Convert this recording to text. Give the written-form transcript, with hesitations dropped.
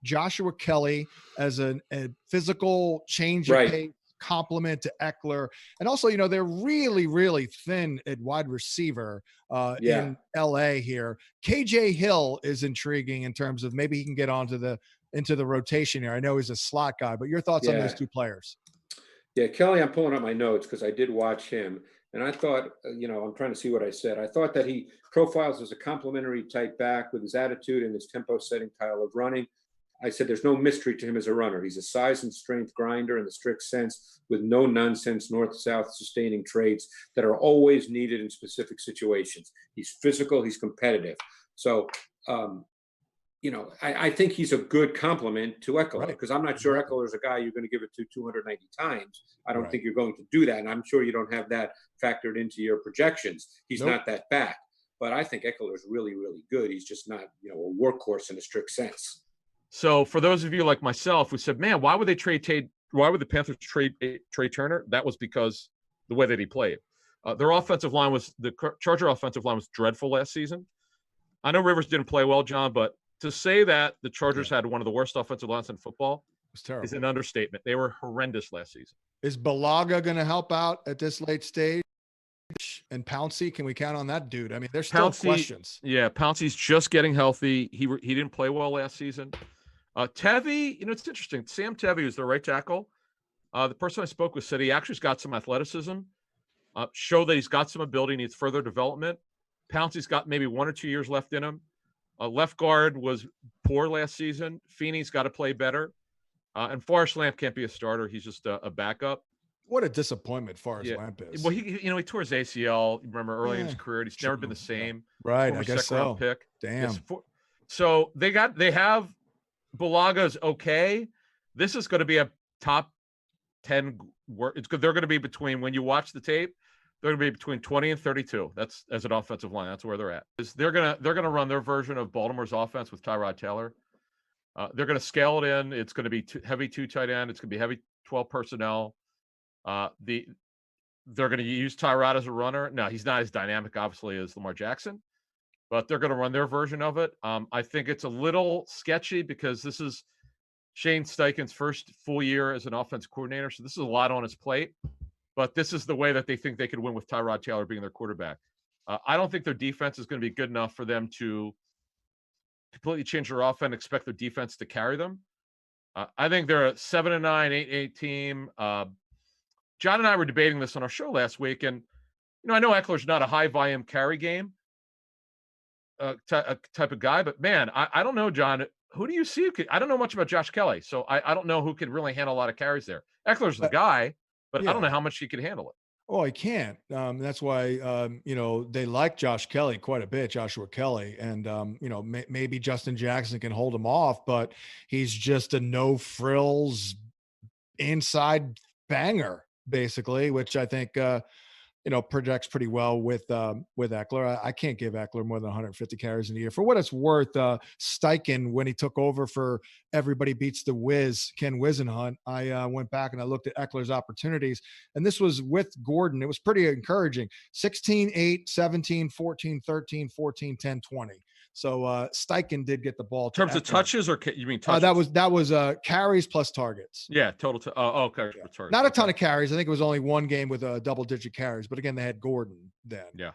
Joshua Kelly as a physical change of pace complement to Eckler. And also, they're really, really thin at wide receiver in LA here. KJ Hill is intriguing in terms of maybe he can get into the rotation here. I know he's a slot guy, but your thoughts on those two players? Yeah, Kelly, I'm pulling up my notes because I did watch him. And I thought, I'm trying to see what I said. I thought that he profiles as a complementary type back with his attitude and his tempo setting style of running. I said there's no mystery to him as a runner. He's a size and strength grinder in the strict sense with no nonsense north-south sustaining traits that are always needed in specific situations. He's physical, he's competitive. So, I think he's a good complement to Eckler because I'm not sure Eckler is a guy you're going to give it to 290 times. I don't think you're going to do that. And I'm sure you don't have that factored into your projections. He's not that bad. But I think Eckler is really, really good. He's just not, a workhorse in a strict sense. So for those of you like myself who said, man, why would the Panthers trade Trey Turner? That was because the way that he played. The Charger offensive line was dreadful last season. I know Rivers didn't play well, John, but to say that the Chargers had one of the worst offensive lines in football is an understatement. They were horrendous last season. Is Balaga going to help out at this late stage? And Pouncey, can we count on that dude? I mean, there's still questions. Yeah, Pouncey's just getting healthy. He didn't play well last season. Tevy, it's interesting. Sam Tevy was the right tackle. The person I spoke with said he actually's got some athleticism, show that he's got some ability, needs further development. Pouncey's got maybe 1 or 2 years left in him. Left guard was poor last season. Feeney's got to play better. And Forrest Lamp can't be a starter. He's just a backup. What a disappointment Forrest Lamp is. Well, he tore his ACL. Remember early in his career, he's never been the same. Right, I guess so. Pick. Damn. So they have Balaga's okay. This is going to be a top 10. They're going to be between, when you watch the tape, they're going to be between 20 and 32. That's as an offensive line. That's where they're at. They're going to run their version of Baltimore's offense with Tyrod Taylor. They're going to scale it in. It's going to be heavy 2 tight end. It's going to be heavy 12 personnel. They're going to use Tyrod as a runner. No, he's not as dynamic, obviously, as Lamar Jackson, but they're going to run their version of it. I think it's a little sketchy because this is Shane Steichen's first full year as an offensive coordinator, so this is a lot on his plate. But this is the way that they think they could win with Tyrod Taylor being their quarterback. I don't think their defense is going to be good enough for them to completely change their offense, expect their defense to carry them. I think they're a 7-9, 8-8 team. John and I were debating this on our show last week, and I know Eckler's not a high volume carry game type of guy, but man, I don't know, John. Who do you see? I don't know much about Josh Kelly, so I don't know who could really handle a lot of carries there. Eckler's the guy, but I don't know how much he could handle it. Oh, he can't. That's why, they like Josh Kelly quite a bit, Joshua Kelly. And, maybe Justin Jackson can hold him off, but he's just a no frills inside banger, basically, which I think, projects pretty well with Eckler. I can't give Eckler more than 150 carries in a year. For what it's worth, Steichen, when he took over for Everybody Beats the Wiz, Ken Wisenhunt, I went back and I looked at Eckler's opportunities, and this was with Gordon. It was pretty encouraging. 16, 8, 17, 14, 13, 14, 10, 20. So Steichen did get the ball. In terms of touches, or you mean touches? That was carries plus targets. Yeah, total. Okay. Yeah. Not a ton of carries. I think it was only one game with double-digit carries. But again, they had Gordon then. Yeah.